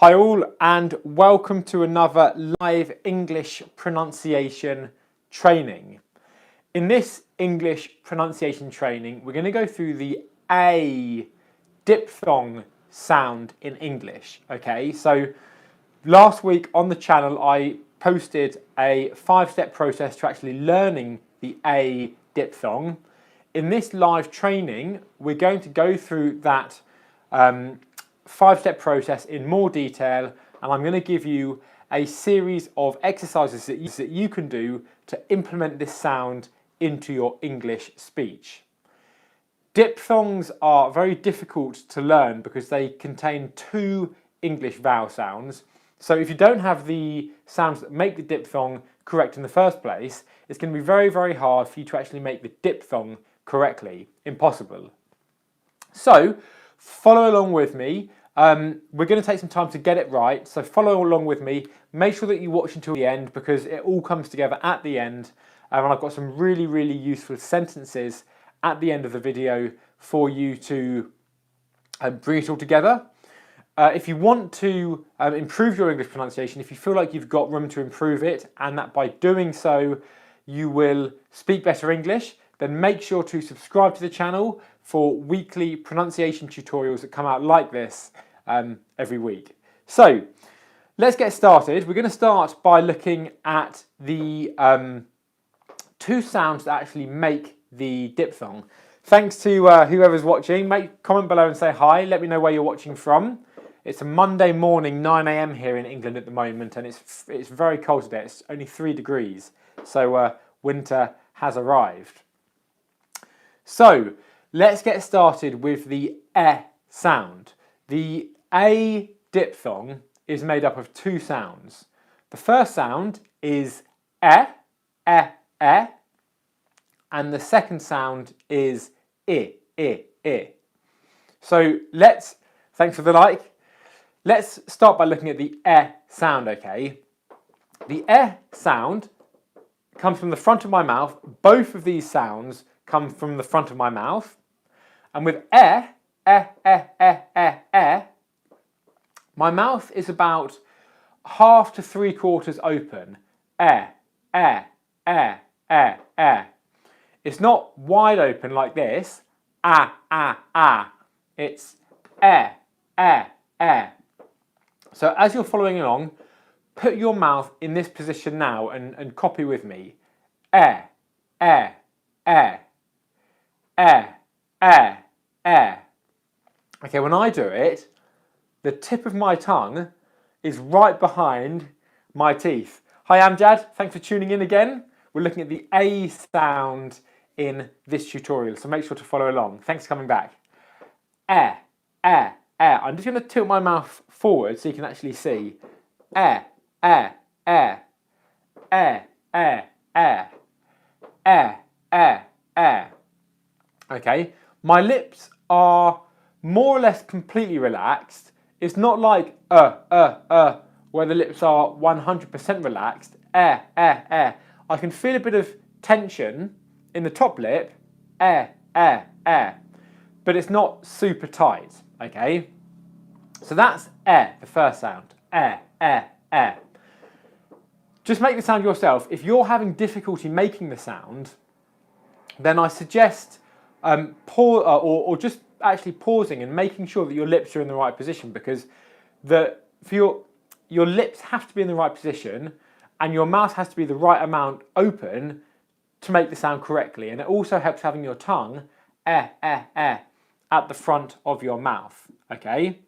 Hi all and welcome to another live English pronunciation training. In this English pronunciation training, we're going to go through the A diphthong sound in English. Okay, so last week on the channel I posted a 5-step process to actually learning the A diphthong. In this live training, we're going to go through that 5-step process in more detail, and I'm going to give you a series of exercises that you can do to implement this sound into your English speech. Diphthongs are very difficult to learn because they contain 2 English vowel sounds. So if you don't have the sounds that make the diphthong correct in the first place, it's going to be very, very hard for you to actually make the diphthong correctly. Impossible. So follow along with me. We're going to take some time to get it right, so follow along with me. Make sure that you watch until the end because it all comes together at the end, and I've got some really, really useful sentences at the end of the video for you to bring it all together. If you want to improve your English pronunciation, if you feel like you've got room to improve it and that by doing so you will speak better English, then make sure to subscribe to the channel for weekly pronunciation tutorials that come out like this every week. So let's get started. We're going to start by looking at the 2 sounds that actually make the diphthong. Thanks to whoever's watching. Comment below and say hi. Let me know where you're watching from. It's a Monday morning, 9 AM here in England at the moment, and it's very cold today. It's only 3 degrees, so winter has arrived. So let's get started with the E sound. The A diphthong is made up of 2 sounds. The first sound is E, and the second sound is I. So thanks for the like. Let's start by looking at the E sound, okay? The E sound comes from the front of my mouth. Both of these sounds come from the front of my mouth. And with my mouth is about half to 3/4 open. It's not wide open like this. It's So as you're following along, put your mouth in this position now and copy with me. Okay, when I do it, the tip of my tongue is right behind my teeth. Hi Amjad, thanks for tuning in again. We're looking at the A sound in this tutorial, so make sure to follow along. Thanks for coming back. I'm just going to tilt my mouth forward so you can actually see. Okay, my lips are more or less completely relaxed. It's not like where the lips are 100% relaxed. I can feel a bit of tension in the top lip. But it's not super tight. Okay, so that's the first sound. Just make the sound yourself. If you're having difficulty making the sound, then I suggest or just actually pausing and making sure that your lips are in the right position, because your lips have to be in the right position and your mouth has to be the right amount open to make the sound correctly. And it also helps having your tongue at the front of your mouth. Okay.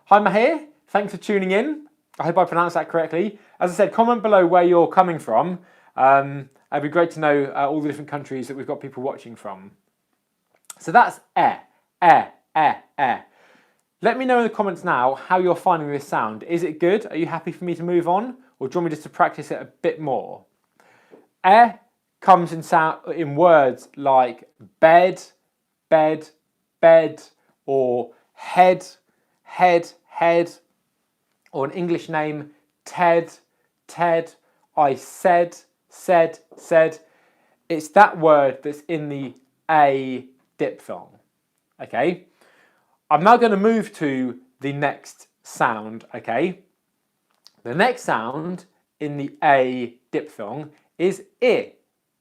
Hi Mahir, thanks for tuning in. I hope I pronounced that correctly. As I said, comment below where you're coming from. It'd be great to know all the different countries that we've got people watching from. So that's Let me know in the comments now how you're finding this sound. Is it good? Are you happy for me to move on? Or do you want me just to practice it a bit more? Comes in words like bed, or head, or an English name, Ted, I said. It's that word that's in the A diphthong. Okay, I'm now going to move to the next sound, okay? The next sound in the A diphthong is I,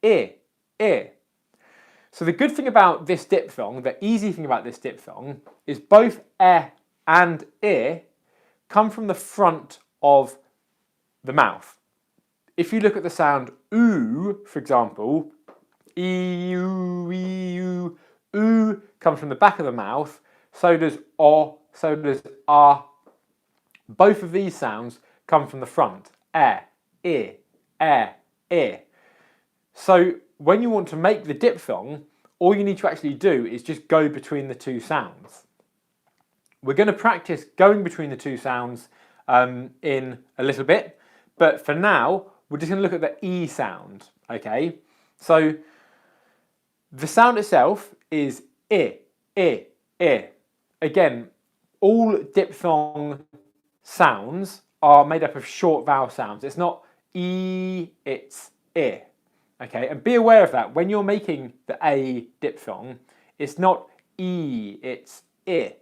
I, I. So the good thing about this diphthong, the easy thing about this diphthong, is both e and I come from the front of the mouth. If you look at the sound oo, for example, ee, oo comes from the back of the mouth, so does o, so does ah. Both of these sounds come from the front, I. So when you want to make the diphthong, all you need to actually do is just go between the two sounds. We're going to practice going between the two sounds in a little bit, but for now, we're just going to look at the E sound, okay? So the sound itself is I. Again, all diphthong sounds are made up of short vowel sounds. It's not E, it's I. Okay, and be aware of that. When you're making the A diphthong, it's not E, it's I.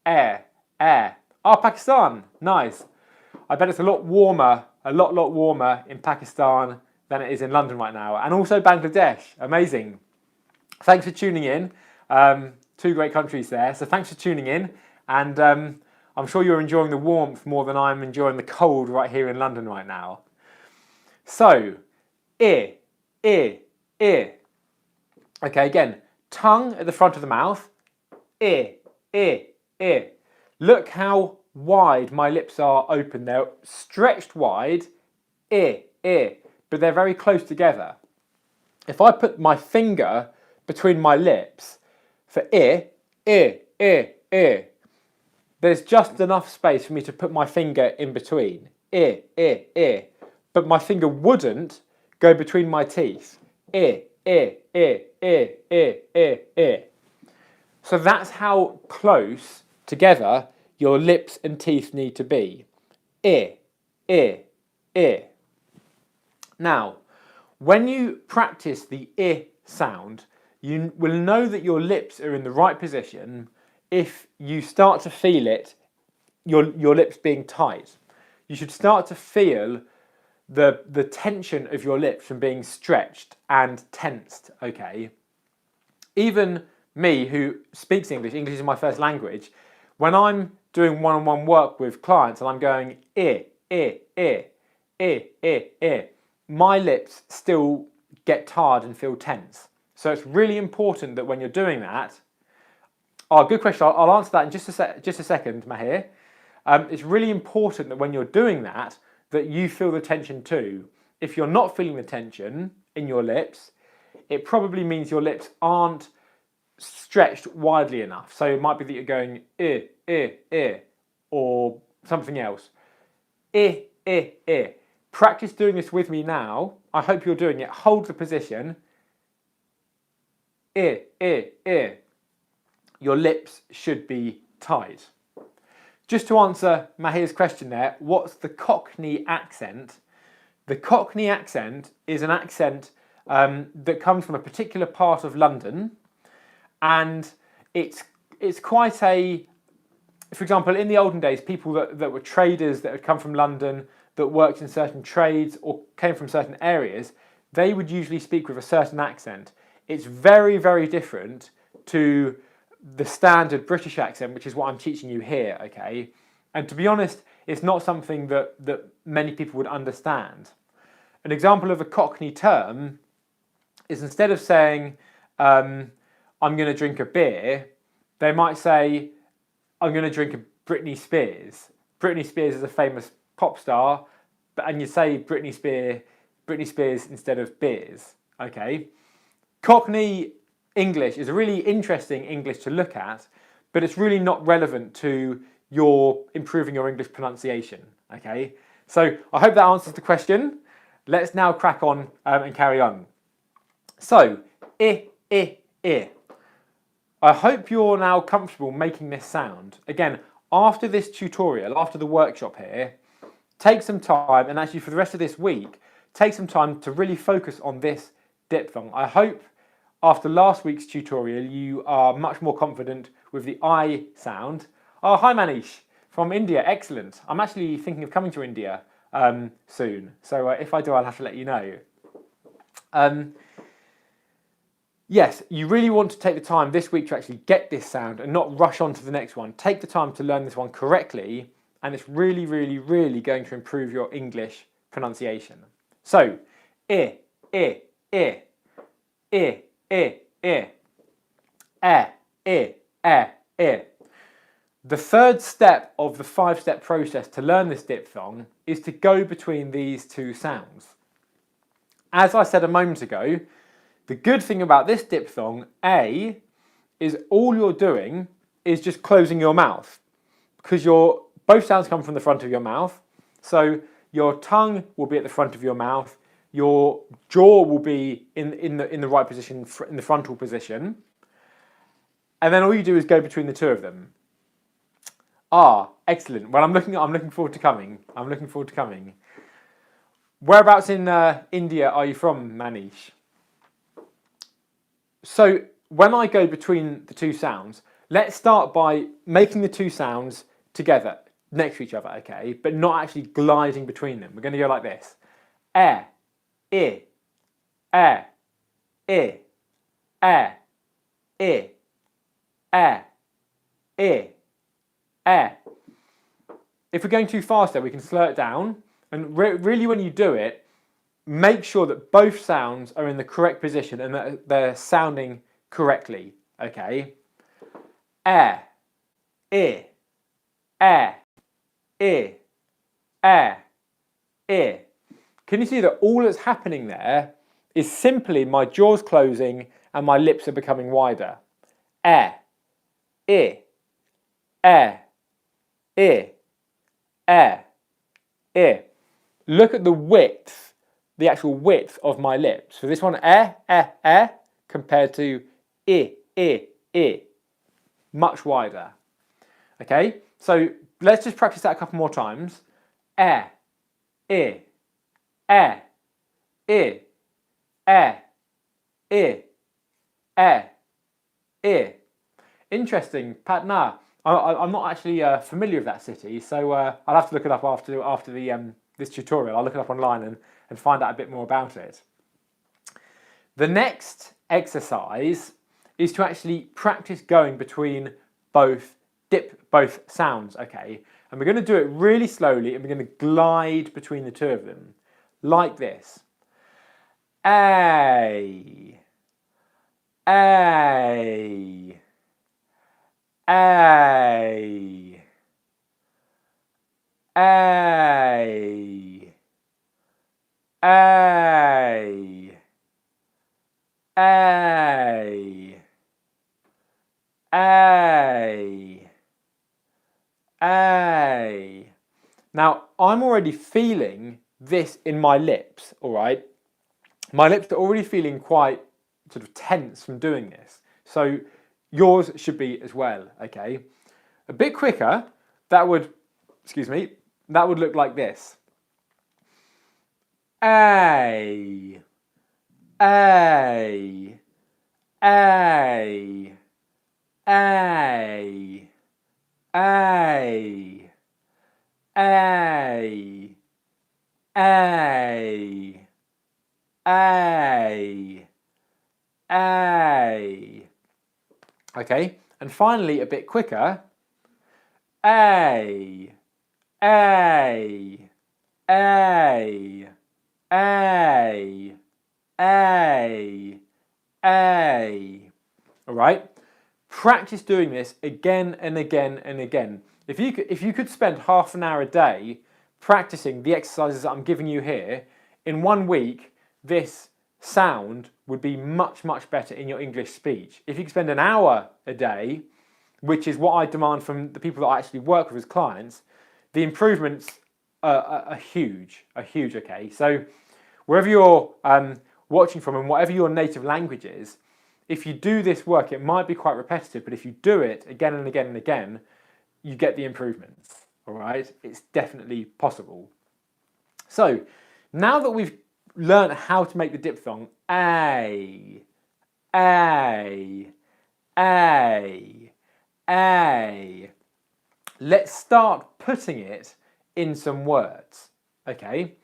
Ah, Pakistan, nice. I bet it's a lot warmer in Pakistan than it is in London right now. And also Bangladesh, amazing. Thanks for tuning in. Two great countries there. So thanks for tuning in. And I'm sure you're enjoying the warmth more than I'm enjoying the cold right here in London right now. So, I. Okay, again, tongue at the front of the mouth. I. Look how wide my lips are open. They're stretched wide. I. But they're very close together. If I put my finger between my lips for I, there's just enough space for me to put my finger in between. I. But my finger wouldn't go between my teeth. I. So that's how close together your lips and teeth need to be. I. Now, when you practice the I sound, you will know that your lips are in the right position if you start to feel it, your lips being tight. You should start to feel the tension of your lips from being stretched and tensed, okay? Even me, who speaks English is my first language, when I'm doing one-on-one work with clients and I'm going I, my lips still get tired and feel tense. So it's really important that when you're doing that, good question, I'll answer that in just a second, Mahir. It's really important that when you're doing that you feel the tension too. If you're not feeling the tension in your lips, it probably means your lips aren't stretched widely enough. So it might be that you're going or something else. Practice doing this with me now. I hope you're doing it. Hold the position. Your lips should be tight. Just to answer Mahir's question there, what's the Cockney accent? The Cockney accent is an accent that comes from a particular part of London, and it's quite a, for example, in the olden days, people that were traders that had come from London, that worked in certain trades or came from certain areas, they would usually speak with a certain accent. It's very, very different to the standard British accent, which is what I'm teaching you here, okay? And to be honest, it's not something that many people would understand. An example of a Cockney term is, instead of saying, I'm going to drink a beer, they might say, I'm going to drink a Britney Spears. Britney Spears is a famous pop star, and you say Britney Spears instead of beers, okay? Cockney English is a really interesting English to look at, but it's really not relevant to your improving your English pronunciation, okay? So I hope that answers the question. Let's now crack on and carry on. So, I. I hope you're now comfortable making this sound. Again, after this tutorial, after the workshop here, take some time, and actually for the rest of this week, take some time to really focus on this diphthong. I hope after last week's tutorial you are much more confident with the I sound. Oh, hi Manish. From India, excellent. I'm actually thinking of coming to India soon. So if I do, I'll have to let you know. Yes, you really want to take the time this week to actually get this sound and not rush on to the next one. Take the time to learn this one correctly, and it's really, really, really going to improve your English pronunciation. So, I, I, I, I, I, I, I, I, I. The third step of the 5-step process to learn this diphthong is to go between these two sounds. As I said a moment ago, the good thing about this diphthong, A, is all you're doing is just closing your mouth, because both sounds come from the front of your mouth. So your tongue will be at the front of your mouth, your jaw will be in the right position, in the frontal position, and then all you do is go between the two of them. Ah, excellent. Well, I'm looking forward to coming. I'm looking forward to coming. Whereabouts in India are you from, Manish? So when I go between the two sounds, let's start by making the two sounds together, next to each other, okay? But not actually gliding between them. We're going to go like this. I, I, I, I, I, I, I, I. If we're going too fast there, we can slow it down. And really when you do it, make sure that both sounds are in the correct position and that they're sounding correctly, okay? I, I, I, I, I, I. Can you see that all that's happening there is simply my jaws closing and my lips are becoming wider? I, I, I, I, I. Look at the width, the actual width of my lips. So this one, compared to I. Much wider. Okay, so let's just practice that a couple more times. I, I, I, I, I, I, I. Interesting, Patna. I'm not actually familiar with that city, so I'll have to look it up after the this tutorial. I'll look it up online and find out a bit more about it. The next exercise is to actually practice going between both sounds, okay? And we're going to do it really slowly, and we're going to glide between the two of them, like this. A, A, A, A, A, A, A, A. Now, I'm already feeling this in my lips, all right? My lips are already feeling quite sort of tense from doing this. So yours should be as well, okay? A bit quicker, that would look like this. A, A, A, A, A, A, A, A, A. Okay, and finally a bit quicker. A, A, A, A, A, A. All right. Practice doing this again and again and again. If you could spend half an hour a day practicing the exercises that I'm giving you here, in 1 week, this sound would be much, much better in your English speech. If you could spend an hour a day, which is what I demand from the people that I actually work with as clients, the improvements are huge, okay? So wherever you're watching from and whatever your native language is, if you do this work, it might be quite repetitive, but if you do it again and again and again, you get the improvements, all right? It's definitely possible. So now that we've learned how to make the diphthong A, A, A, A, let's start putting it in some words. Okay,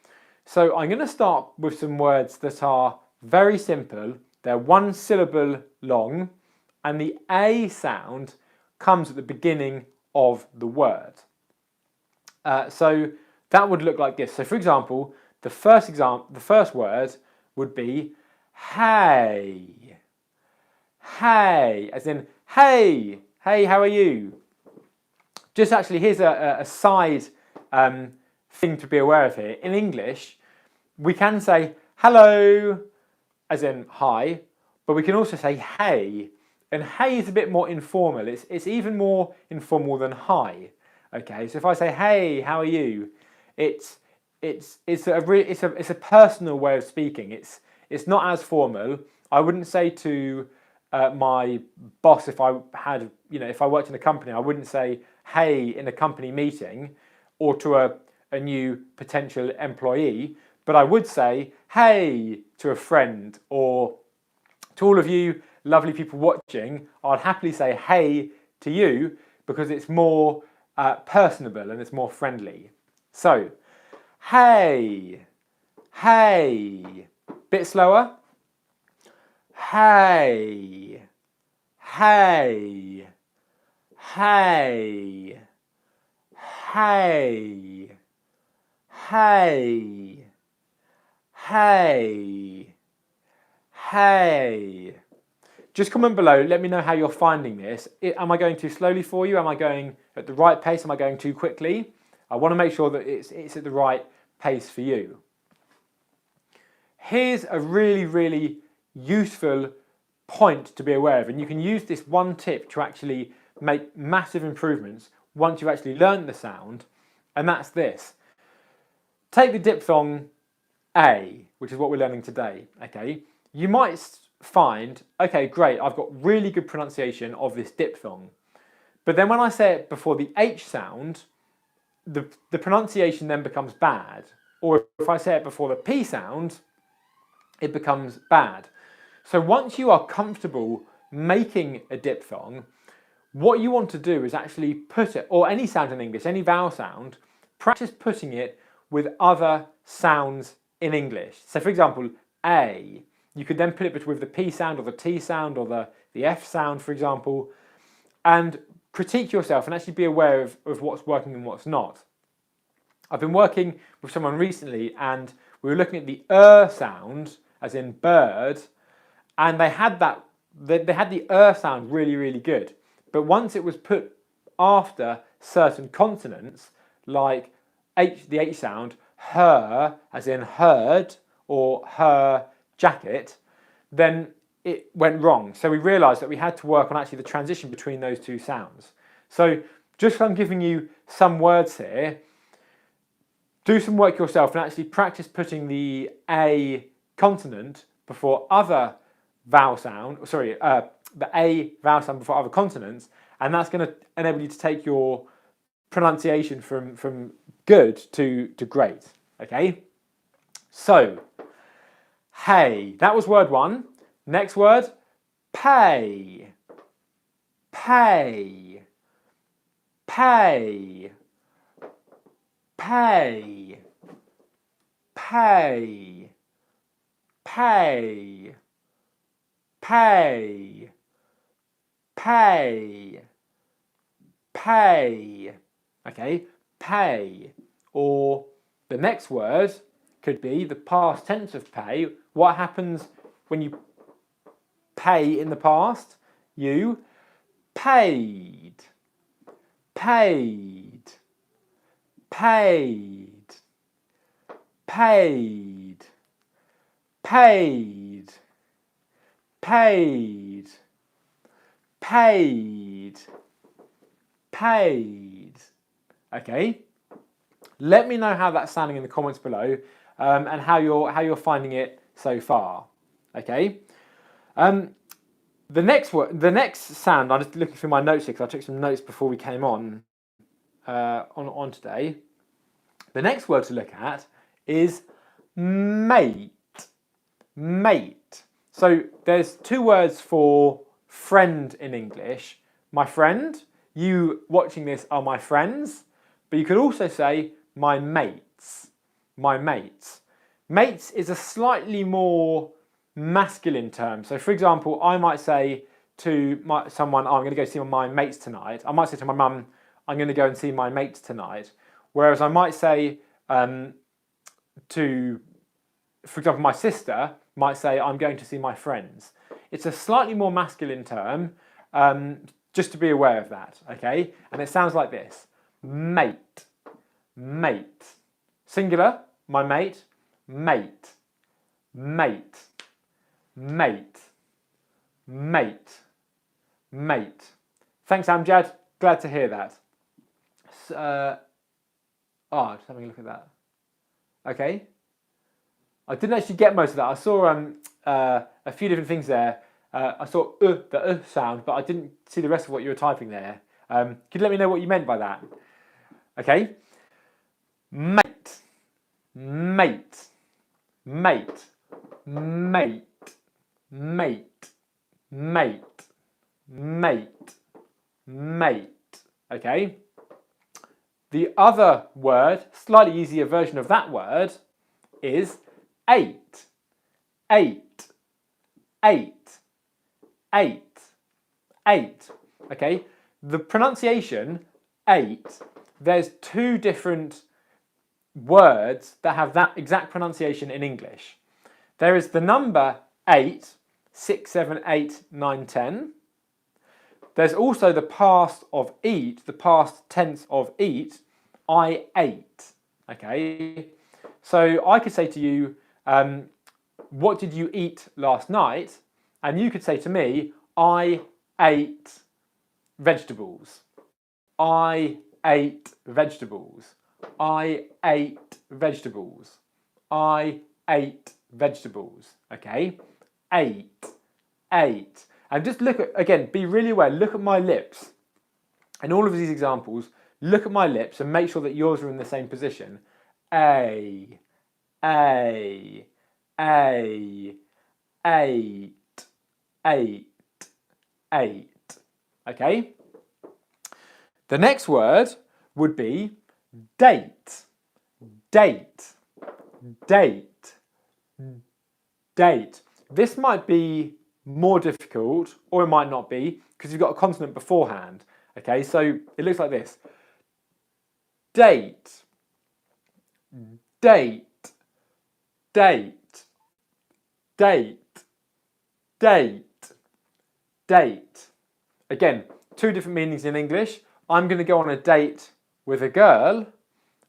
so I'm going to start with some words that are very simple. They're one syllable long, and the A sound comes at the beginning of the word. So that would look like this. So for example, the first word would be hey. Hey, as in hey, hey, how are you? Just actually, here's a side thing to be aware of here. In English, we can say hello, as in hi, but we can also say hey. And hey is a bit more informal. It's even more informal than hi. Okay, so if I say hey, how are you? It's a personal way of speaking. It's not as formal. I wouldn't say to my boss, if I had, if I worked in a company, I wouldn't say hey in a company meeting, or to a new potential employee, but I would say hey to a friend, or to all of you lovely people watching, I'd happily say hey to you because it's more personable and it's more friendly. So, hey, hey, bit slower. Hey, hey, hey, hey, hey, hey, hey. Just comment below, let me know how you're finding this. Am I going too slowly for you? Am I going at the right pace? Am I going too quickly? I want to make sure that it's at the right pace for you. Here's a really, really useful point to be aware of, and you can use this one tip to actually make massive improvements once you've actually learned the sound, and that's this. Take the diphthong A, which is what we're learning today, okay? You might find, okay, great, I've got really good pronunciation of this diphthong, but then when I say it before the H sound, the pronunciation then becomes bad, or if I say it before the P sound, it becomes bad. So once you are comfortable making a diphthong, what you want to do is actually put it, or any sound in English, any vowel sound, practice putting it with other sounds in English. So for example, A, you could then put it with the P sound or the T sound or the F sound, for example, and critique yourself and actually be aware of what's working and what's not. I've been working with someone recently and we were looking at the sound, as in bird, and they had the sound really, really good. But once it was put after certain consonants, like the H sound, her, as in heard, or her jacket, then it went wrong. So we realised that we had to work on actually the transition between those two sounds. So just from giving you some words here, do some work yourself and actually practice putting the A consonant before other vowel sound, the A vowel sound before other consonants, and that's going to enable you to take your pronunciation from good to great, okay? So, hey, that was word one. Next word, pay, pay, pay, pay, pay, pay, pay, pay, pay, okay, pay. Or the next word could be the past tense of pay. What happens when you pay in the past? You paid, paid, paid, paid, paid, paid, paid, paid. Okay? Let me know how that's sounding in the comments below, and how you're finding it so far. Okay? The next sound, I'm just looking through my notes here because I took some notes before we came on today. The next word to look at is mate. Mate. So there's two words for friend in English. My friend you watching this are my friends, but you could also say my mates. My mates. Mates is a slightly more masculine term. So for example, I might say to someone, oh, I'm going to go see my mates tonight. I might say to my mum, I'm going to go and see my mates tonight. Whereas I might say to, for example, my sister might say, I'm going to see my friends. It's a slightly more masculine term, just to be aware of that, okay? And it sounds like this: mate, mate. Singular, my mate, mate, mate, mate, mate, mate. Thanks, Amjad. Glad to hear that. Just having a look at that. Okay. I didn't actually get most of that. I saw a few different things there. I saw the sound, but I didn't see the rest of what you were typing there. Could you let me know what you meant by that? Okay. Mate, mate, mate, mate, mate, mate, mate, mate. Okay. The other word, slightly easier version of that word, is eight, eight, eight, eight, eight. Okay, the pronunciation eight, there's two different words that have that exact pronunciation in English. There is the number 8, 6, 7, 8, 9, 10. There's also the past of eat, the past tense of eat, I ate. Okay, so I could say to you, what did you eat last night? And you could say to me, I ate vegetables. I ate vegetables. I ate vegetables. I ate vegetables. Okay, ate, ate. And just look at, again, be really aware, look at my lips. In all of these examples, look at my lips and make sure that yours are in the same position. A, ate, ate, ate. Okay? The next word would be date, date, date, date. This might be more difficult, or it might not be, because you've got a consonant beforehand. Okay, so it looks like this: date, date, date, date, date, date. Again, two different meanings in English. I'm going to go on a date with a girl,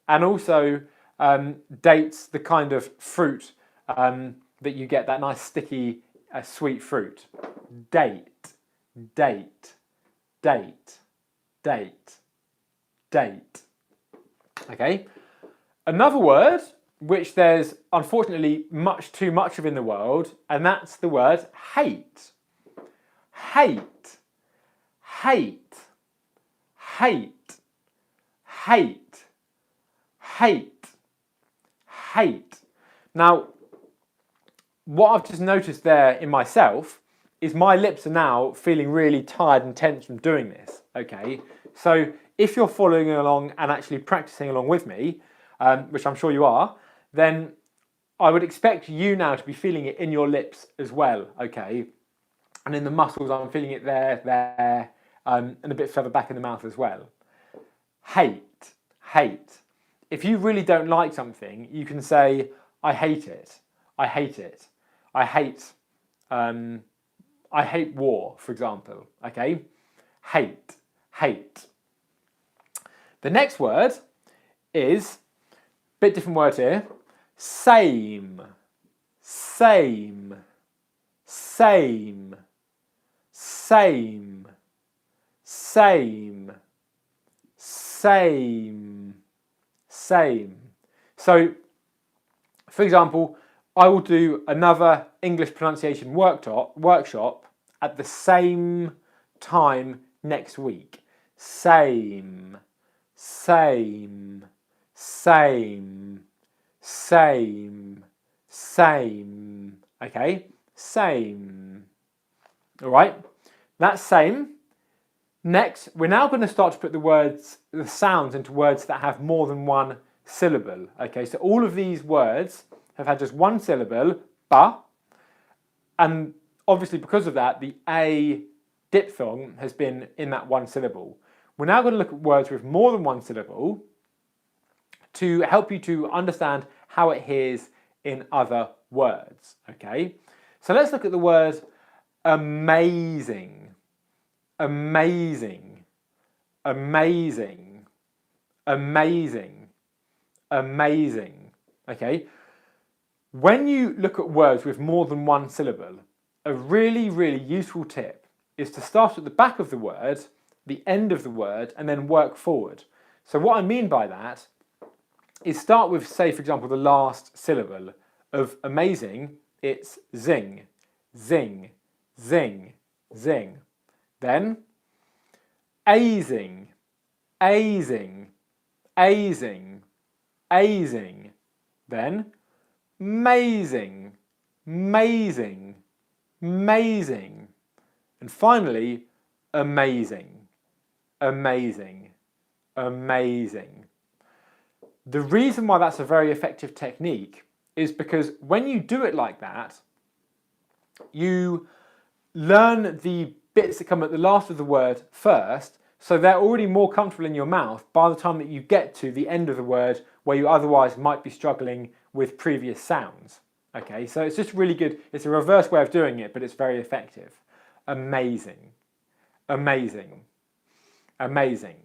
and also dates, the kind of fruit that you get, that nice sticky sweet fruit. Date, date, date, date, date. Okay. Another word which there's unfortunately much too much of in the world, and that's the word hate. Hate, hate, hate, hate, hate, hate. Now, what I've just noticed there in myself is my lips are now feeling really tired and tense from doing this, okay? So if you're following along and actually practicing along with me, which I'm sure you are, then I would expect you now to be feeling it in your lips as well, okay? And in the muscles, I'm feeling it there, and a bit further back in the mouth as well. Hate, hate. If you really don't like something, you can say, I hate it, I hate it. I hate war, for example, okay? Hate, hate. The next word is, a bit different word here, same, same, same, same, same, same, same. So, for example, I will do another English pronunciation workshop at the same time next week. Same, same, same, same, same. Okay, same. All right, that same Next, we're now going to start to put the sounds into words that have more than one syllable. Okay, so all of these words have had just one syllable, ba, and obviously because of that, the A diphthong has been in that one syllable. We're now going to look at words with more than one syllable to help you to understand how it hears in other words. Okay, so let's look at the word amazing. Amazing, amazing, amazing, amazing. Okay, when you look at words with more than one syllable, a really, really useful tip is to start at the back of the word, the end of the word, and then work forward. So what I mean by that is start with, say, for example, the last syllable of amazing. It's zing, zing, zing, zing. Then azing, azing, azing, azing. Then mazing, mazing, mazing. And finally, amazing, amazing, amazing. The reason why that's a very effective technique is because when you do it like that, you learn the bits that come at the last of the word first, so they're already more comfortable in your mouth by the time that you get to the end of the word where you otherwise might be struggling with previous sounds. Okay, so it's just really good. It's a reverse way of doing it, but it's very effective. Amazing, amazing, amazing.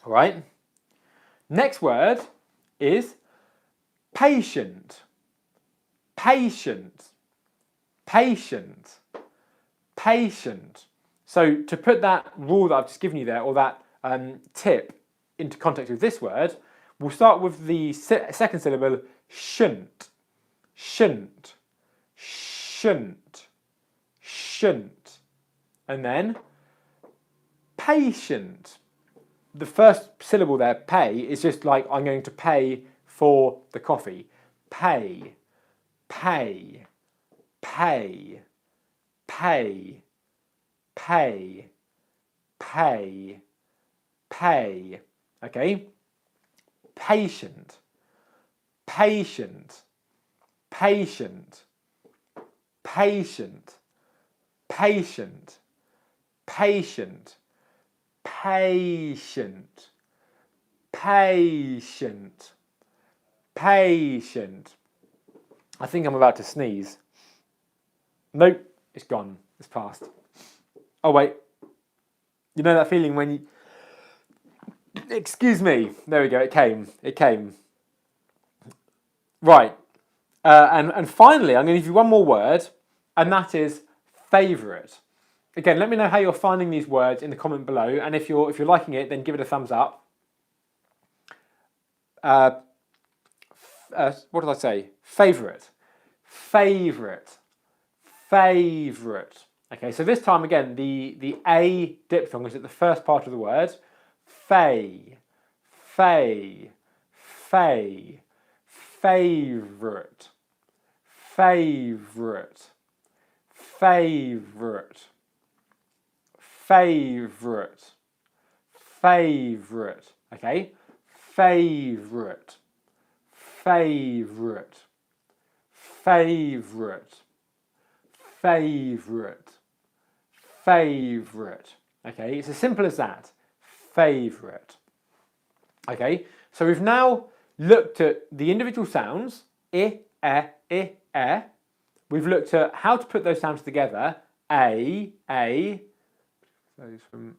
All right. Next word is patient, patient, patient, patient. So to put that rule that I've just given you there, or that tip into context with this word, we'll start with the second syllable, shouldn't, shouldn't, shouldn't, shouldn't. And then patient. The first syllable there, pay, is just like I'm going to pay for the coffee. Pay, pay, pay, pay, pay, pay, pay. Okay? Patient, patient, patient, patient, patient, patient, patient, patient, patient. I think I'm about to sneeze. Nope, it's gone. It's passed. Oh wait. You know that feeling when you... Excuse me. There we go. It came. It came. Right. And finally, I'm going to give you one more word, and that is favourite. Again, let me know how you're finding these words in the comment below, and if you're liking it, then give it a thumbs up. What did I say? Favourite, favourite, favourite. Okay, so this time again, the A diphthong is at the first part of the word. Fay, fay, fay, favourite, favourite, favourite, favourite, favourite. Okay, favourite, favourite, favourite, favourite, favourite. Okay, it's as simple as that. Favourite. Okay, so we've now looked at the individual sounds, I, e, e. We've looked at how to put those sounds together, a.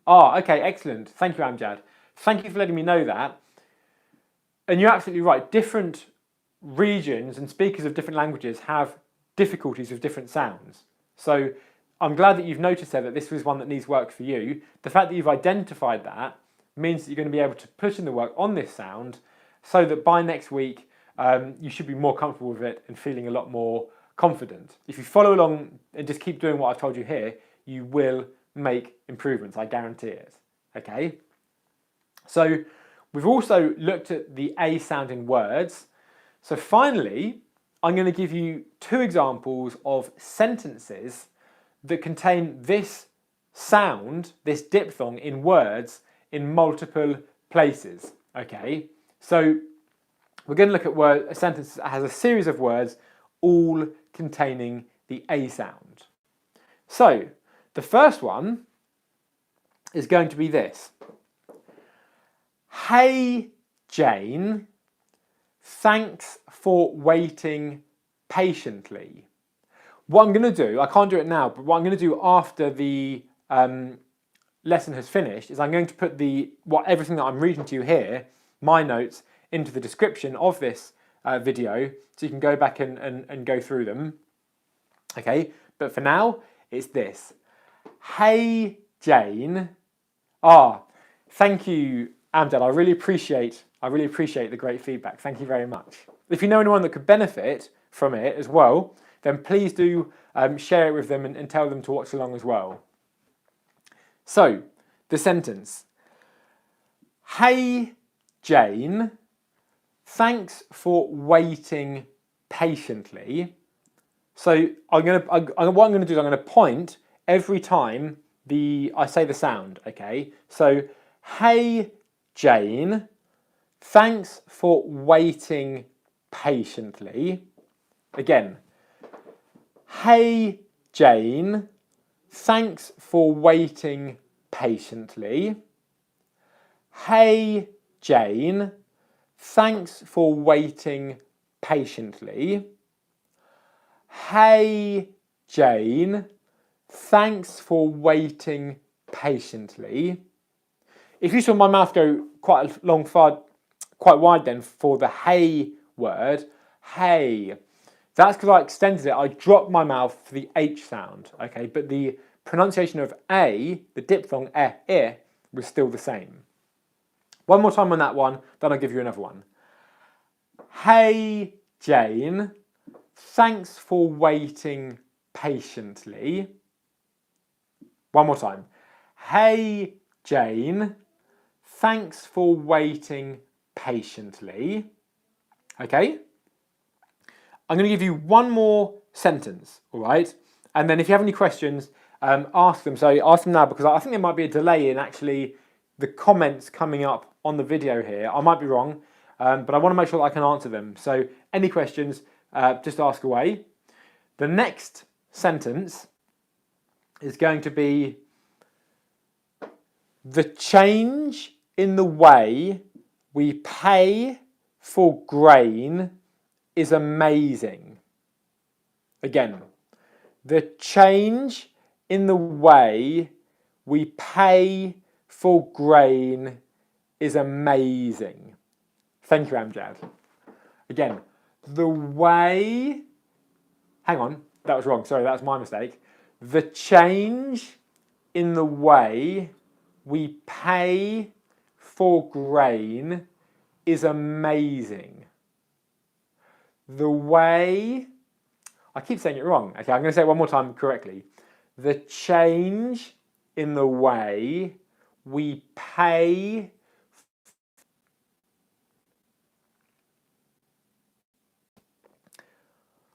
Oh, okay, excellent. Thank you, Amjad. Thank you for letting me know that. And you're absolutely right. Different regions and speakers of different languages have difficulties with different sounds. So I'm glad that you've noticed there that this was one that needs work for you. The fact that you've identified that means that you're going to be able to put in the work on this sound so that by next week you should be more comfortable with it and feeling a lot more confident. If you follow along and just keep doing what I've told you here, you will make improvements, I guarantee it. Okay? So we've also looked at the A sound in words. So finally, I'm going to give you two examples of sentences that contain this sound this diphthong in words in multiple places. Okay, so we're going to look at a sentence that has a series of words all containing the A sound. So the first one is going to be this. Hey Jane, thanks for waiting patiently. What I'm going to do, I can't do it now, but what I'm going to do after the lesson has finished is I'm going to put everything that I'm reading to you here, my notes, into the description of this video, so you can go back and go through them. Okay, but for now, it's this. Hey Jane. Thank you, Amjad. I really appreciate the great feedback. Thank you very much. If you know anyone that could benefit from it as well, then please do share it with them and tell them to watch along as well. So, the sentence. Hey Jane, thanks for waiting patiently. So what I'm going to do is I'm going to point every time I say the sound, okay? So, hey Jane, thanks for waiting patiently. Again, hey Jane, thanks for waiting patiently. Hey Jane, thanks for waiting patiently. Hey Jane, thanks for waiting patiently. If you saw my mouth go quite wide then for the hey word, hey, that's because I extended it. I dropped my mouth for the H sound, okay? But the pronunciation of A, the diphthong was still the same. One more time on that one, then I'll give you another one. Hey Jane, thanks for waiting patiently. One more time. Hey Jane, thanks for waiting patiently. Okay? I'm going to give you one more sentence, all right? And then if you have any questions, ask them. So ask them now, because I think there might be a delay in actually the comments coming up on the video here. I might be wrong, but I want to make sure that I can answer them. So any questions, just ask away. The next sentence is going to be the change in the way we pay for grain is amazing. Again, the change in the way we pay for grain is amazing. Thank you, Amjad. Again, the way... Hang on, that was wrong. Sorry, that was my mistake. The change in the way we pay for grain is amazing. The way... I keep saying it wrong. Okay, I'm going to say it one more time correctly. The change in the way we pay...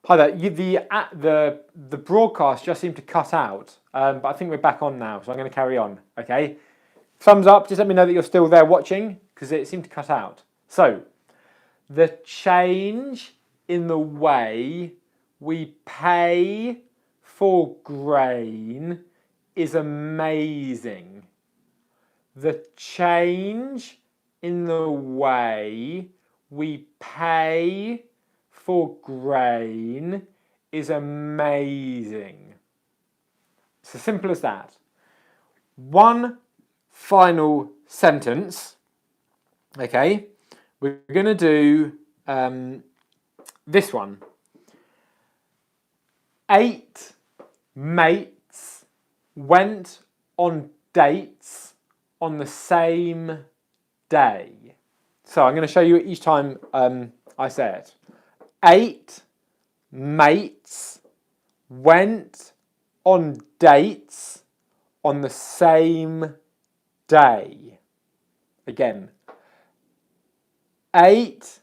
Hi there. The broadcast just seemed to cut out, but I think we're back on now, so I'm going to carry on. Okay. Thumbs up. Just let me know that you're still there watching, because it seemed to cut out. So, the change in the way we pay for grain is amazing. The change in the way we pay for grain is amazing. It's as simple as that. One final sentence. Okay, we're going to do this one. 8 mates went on dates on the same day. So I'm going to show you each time I say it. 8 mates went on dates on the same day. Again, 8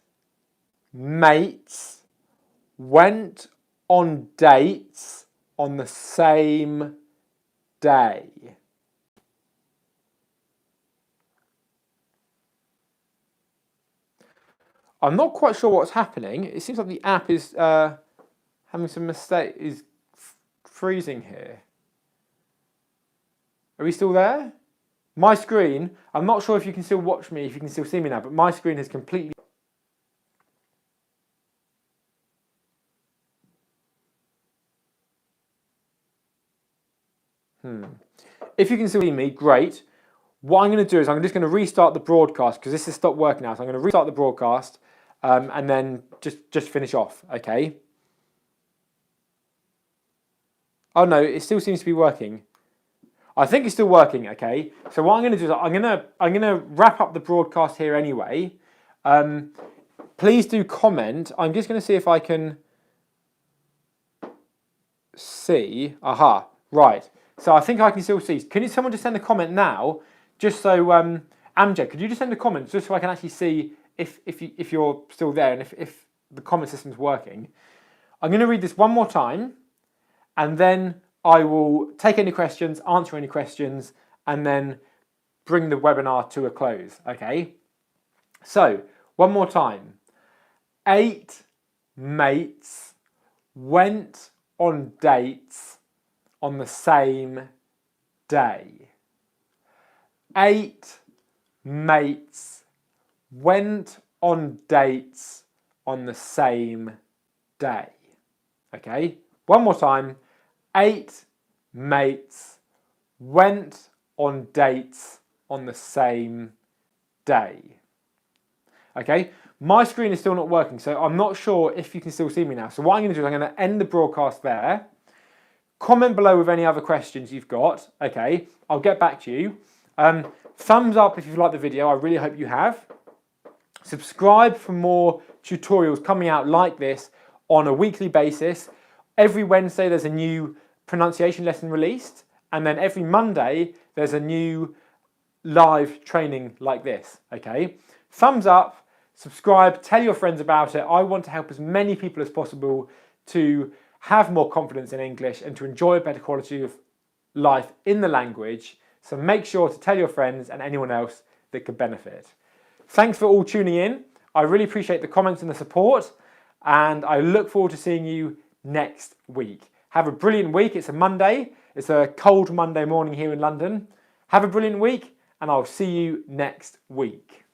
mates went on dates on the same day. I'm not quite sure what's happening. It seems like the app is having some mistake, is freezing here. Are we still there? My screen, I'm not sure if you can still watch me, if you can still see me now, but my screen has completely... If you can still see me, great. What I'm going to do is I'm just going to restart the broadcast because this has stopped working now. So I'm going to restart the broadcast and then just finish off, okay? Oh no, it still seems to be working. I think it's still working, okay? So what I'm going to do is I'm going to wrap up the broadcast here anyway. Please do comment. I'm just going to see if I can see. Aha, right. So I think I can still see. Can someone just send a comment now? Just so, Amjad, could you just send a comment just so I can actually see if you're still there and if the comment system's working. I'm going to read this one more time and then I will take any questions, answer any questions, and then bring the webinar to a close, okay? So, one more time. 8 mates went on dates on the same day. 8 mates went on dates on the same day. Okay, one more time. 8 mates went on dates on the same day. Okay, my screen is still not working, so I'm not sure if you can still see me now. So what I'm going to do is I'm going to end the broadcast there. Comment below with any other questions you've got. Okay, I'll get back to you. Thumbs up if you've liked the video. I really hope you have. Subscribe for more tutorials coming out like this on a weekly basis. Every Wednesday there's a new pronunciation lesson released, and then every Monday there's a new live training like this. Okay, thumbs up, subscribe, tell your friends about it. I want to help as many people as possible to have more confidence in English and to enjoy a better quality of life in the language. So make sure to tell your friends and anyone else that could benefit. Thanks for all tuning in. I really appreciate the comments and the support, and I look forward to seeing you next week. Have a brilliant week. It's a Monday. It's a cold Monday morning here in London. Have a brilliant week, and I'll see you next week.